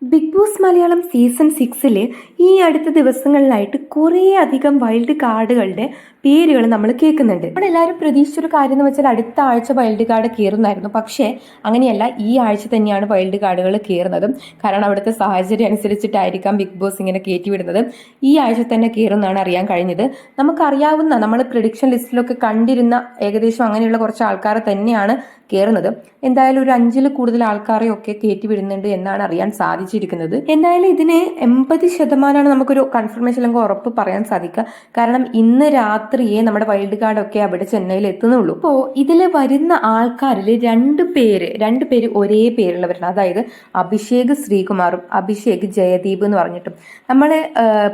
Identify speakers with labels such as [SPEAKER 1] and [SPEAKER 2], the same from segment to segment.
[SPEAKER 1] Big boss Malayalam season 6 ഈ അടുത്ത ദിവസങ്ങളിലായിട്ട് കുറേ അധികം വൈൽഡ് കാർഡുകളുടെ പേരുകൾ നമ്മൾ കേൾക്കുന്നുണ്ട്. നമ്മളെല്ലാവരും പ്രതീക്ഷിച്ചൊരു കാര്യം എന്ന് വെച്ചാൽ അടുത്ത ആഴ്ച വൈൽഡ് കാർഡ് കയറുന്നായിരുന്നു. പക്ഷേ അങ്ങനെയല്ല, ഈ ആഴ്ച തന്നെയാണ് വൈൽഡ് കാർഡുകൾ കയറുന്നതും. കാരണം അവിടുത്തെ സാഹചര്യം അനുസരിച്ചിട്ടായിരിക്കാം ബിഗ് ബോസ് ഇങ്ങനെ കയറ്റിവിടുന്നത്. ഈ ആഴ്ച തന്നെ കയറുമെന്നാണ് അറിയാൻ കഴിഞ്ഞത്. നമുക്കറിയാവുന്ന, നമ്മൾ പ്രഡിക്ഷൻ ലിസ്റ്റിലൊക്കെ കണ്ടിരുന്ന ഏകദേശം അങ്ങനെയുള്ള കുറച്ച് ആൾക്കാരെ തന്നെയാണ് കയറുന്നത്. എന്തായാലും ഒരു 5-ൽ കൂടുതൽ ആൾക്കാരെയൊക്കെ കയറ്റിവിടുന്നുണ്ട് എന്നാണ് അറിയാൻ സാധിച്ചിരിക്കുന്നത്. എന്തായാലും ഇതിന് 80% നമുക്കൊരു കൺഫർമേഷൻ അല്ലെങ്കിൽ ഉറപ്പ് പറയാൻ സാധിക്കുക. കാരണം ഇന്ന് രാത്രിയെ നമ്മുടെ വൈൽഡ് കാർഡ് ഒക്കെ അവിടെ ചെന്നൈയിൽ എത്തുന്നുള്ളൂ. അപ്പോൾ ഇതിൽ വരുന്ന ആൾക്കാരിൽ രണ്ട് പേര് ഒരേ പേരുള്ളവരാണ്. അതായത് അഭിഷേക് ശ്രീകുമാറും അഭിഷേക് ജയദീപ് എന്ന് പറഞ്ഞിട്ടും നമ്മൾ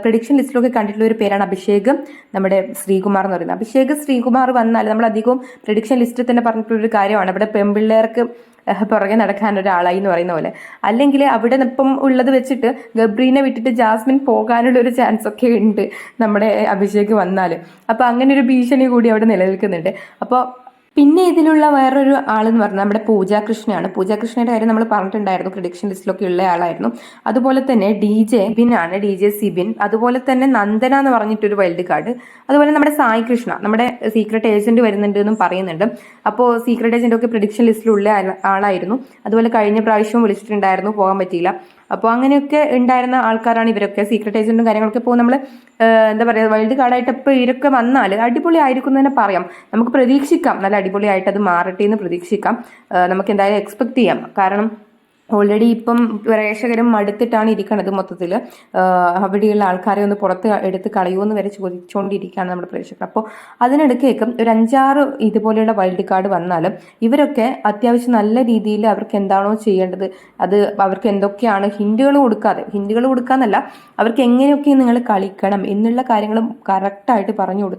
[SPEAKER 1] പ്രഡിക്ഷൻ ലിസ്റ്റിലൊക്കെ കണ്ടിട്ടുള്ള ഒരു പേരാണ് അഭിഷേക് നമ്മുടെ ശ്രീകുമാർ എന്ന് പറയുന്നത്. അഭിഷേക് ശ്രീകുമാർ വന്നാൽ നമ്മൾ അധികവും പ്രഡിക്ഷൻ ലിസ്റ്റിൽ തന്നെ പറഞ്ഞിട്ടുള്ളൊരു കാര്യമാണ്, ഇവിടെ പെൺപിള്ളേർക്ക് പുറകെ നടക്കാൻ ഒരാളായി എന്ന് പറയുന്ന പോലെ. അല്ലെങ്കിൽ അവിടെ ഇപ്പം ഉള്ളത് വെച്ചിട്ട് ഗബ്രീനെ വിട്ടിട്ട് ജാസ്മിൻ പോകാനുള്ള ഒരു ചാൻസ് ഒക്കെ ഉണ്ട് നമ്മുടെ അഭിഷേക് വന്നാൽ. അപ്പോൾ അങ്ങനെ ഒരു ഭീഷണി കൂടി അവിടെ നിലനിൽക്കുന്നുണ്ട്. അപ്പോൾ പിന്നെ ഇതിലുള്ള വേറൊരു ആളെന്ന് പറഞ്ഞാൽ നമ്മുടെ പൂജ കൃഷ്ണയാണ്. പൂജ കൃഷ്ണയുടെ കാര്യം നമ്മൾ പറഞ്ഞിട്ടുണ്ടായിരുന്നു, പ്രഡിക്ഷൻ ലിസ്റ്റിലൊക്കെ ഉള്ള ആളായിരുന്നു. അതുപോലെ തന്നെ ഡി ജെ സിബിൻ, അതുപോലെ തന്നെ നന്ദന എന്ന് പറഞ്ഞിട്ടൊരു വൈൽഡ് കാർഡ്, അതുപോലെ നമ്മുടെ സായി കൃഷ്ണ, നമ്മുടെ സീക്രട്ട് ഏജന്റ് വരുന്നുണ്ട് എന്നും പറയുന്നുണ്ട്. അപ്പോൾ സീക്രട്ട് ഏജന്റ് ഒക്കെ പ്രഡിക്ഷൻ ലിസ്റ്റിലുള്ള ആളായിരുന്നു. അതുപോലെ കഴിഞ്ഞ പ്രാവശ്യവും വിളിച്ചിട്ടുണ്ടായിരുന്നു, പോകാൻ പറ്റിയില്ല. അപ്പോൾ അങ്ങനെയൊക്കെ ഉണ്ടായിരുന്ന ആൾക്കാരാണ് ഇവരൊക്കെ. സീക്രട്ട് ഏജന്റും കാര്യങ്ങളൊക്കെ ഇപ്പോൾ നമ്മൾ എന്താ പറയുക, വൈൽഡ് കാർഡായിട്ട് ഇപ്പോൾ ഇവരൊക്കെ വന്നാൽ അടിപൊളി ആയിരിക്കും എന്ന് തന്നെ പറയാം. നമുക്ക് പ്രതീക്ഷിക്കാം, നല്ല അടിപൊളിയായിട്ട് അത് മാറട്ടെ എന്ന് പ്രതീക്ഷിക്കാം. നമുക്ക് എന്തായാലും എക്സ്പെക്ട് ചെയ്യാം. കാരണം ഓൾറെഡി ഇപ്പം പ്രേക്ഷകരും മടുത്തിട്ടാണ് ഇരിക്കണത്. മൊത്തത്തിൽ അവിടെയുള്ള ആൾക്കാരെ ഒന്ന് പുറത്ത് എടുത്ത് കളയുമെന്ന് വരെ ചോദിച്ചുകൊണ്ടിരിക്കുകയാണ് നമ്മുടെ പ്രേക്ഷകർ. അപ്പോൾ അതിനിടയ്ക്കേക്കും ഒരു 5-6 ഇതുപോലെയുള്ള വൈൽഡ് കാർഡ് വന്നാലും ഇവരൊക്കെ അത്യാവശ്യം നല്ല രീതിയിൽ അവർക്ക് എന്താണോ ചെയ്യേണ്ടത്, അത് അവർക്ക് എന്തൊക്കെയാണ് ഹിന്റുകൾ കൊടുക്കാന്നല്ല, അവർക്ക് എങ്ങനെയൊക്കെ നിങ്ങൾ കളിക്കണം എന്നുള്ള കാര്യങ്ങളും കറക്റ്റായിട്ട് പറഞ്ഞു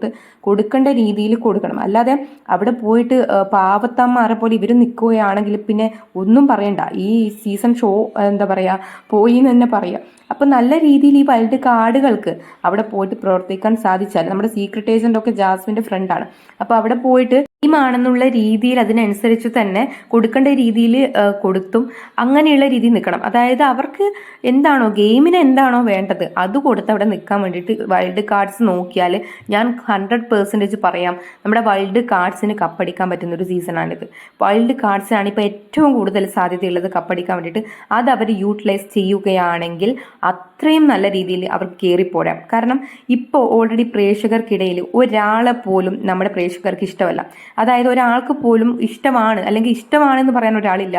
[SPEAKER 1] കൊടുക്കേണ്ട രീതിയിൽ കൊടുക്കണം. അല്ലാതെ അവിടെ പോയിട്ട് പാവത്തന്മാരെ പോലെ ഇവർ നിൽക്കുകയാണെങ്കിൽ പിന്നെ ഒന്നും പറയണ്ട, ഈ സീസൺ ഷോ എന്താ പറയുക, പോയി എന്ന് തന്നെ പറയാം. അപ്പം നല്ല രീതിയിൽ ഈ വൈൽഡ് കാർഡുകൾക്ക് അവിടെ പോയിട്ട് പ്രവർത്തിക്കാൻ സാധിച്ചാൽ, നമ്മുടെ സീക്രട്ട് ഏജന്റ് ഒക്കെ ജാസ്മിന്റെ ഫ്രണ്ടാണ്. അപ്പോൾ അവിടെ പോയിട്ട് ടീമാണെന്നുള്ള രീതിയിൽ അതിനനുസരിച്ച് തന്നെ കൊടുക്കേണ്ട രീതിയിൽ കൊടുത്തും അങ്ങനെയുള്ള രീതിയിൽ നിൽക്കണം. അതായത് അവർക്ക് എന്താണോ ഗെയിമിന് എന്താണോ വേണ്ടത് അത് കൊടുത്ത് അവിടെ നിൽക്കാൻ വേണ്ടിയിട്ട് വൈൽഡ് കാർഡ്സ് നോക്കിയാൽ ഞാൻ 100% പറയാം, നമ്മുടെ വൈൽഡ് കാർഡ്സിന് കപ്പടിക്കാൻ പറ്റുന്ന ഒരു സീസണാണിത്. വൈൽഡ് കാർഡ്സിനാണ് ഇപ്പോൾ ഏറ്റവും കൂടുതൽ സാധ്യതയുള്ളത് കപ്പടിക്കാൻ വേണ്ടിയിട്ട്. അത് അവർ യൂട്ടിലൈസ് ചെയ്യുകയാണെങ്കിൽ അത്രയും നല്ല രീതിയിൽ അവർക്ക് കയറിപ്പോരാം. കാരണം ഇപ്പോൾ ഓൾറെഡി പ്രേക്ഷകർക്കിടയിൽ ഒരാളെ പോലും നമ്മുടെ പ്രേക്ഷകർക്ക് ഇഷ്ടമല്ല. അതായത് ഒരാൾക്ക് പോലും ഇഷ്ടമാണ് അല്ലെങ്കിൽ ഇഷ്ടമാണെന്ന് പറയാൻ ഒരാളില്ല,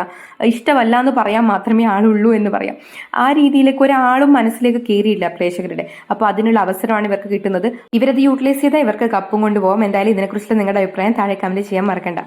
[SPEAKER 1] ഇഷ്ടമല്ല എന്ന് പറയാൻ മാത്രമേ ആളുള്ളൂ എന്ന് പറയാം. ആ രീതിയിലേക്ക് ഒരാളും മനസ്സിലേക്ക് കയറിയില്ല പ്രേക്ഷകരുടെ. അപ്പോൾ അതിനുള്ള അവസരമാണ് ഇവർക്ക് കിട്ടുന്നത്. ഇവരത് യൂട്ടിലൈസ് ചെയ്താൽ ഇവർക്ക് കപ്പും കൊണ്ടുപോകാം. എന്തായാലും ഇതിനെക്കുറിച്ചുള്ള നിങ്ങളുടെ അഭിപ്രായം താഴെ കമന്റ് ചെയ്യാൻ മറക്കണ്ട.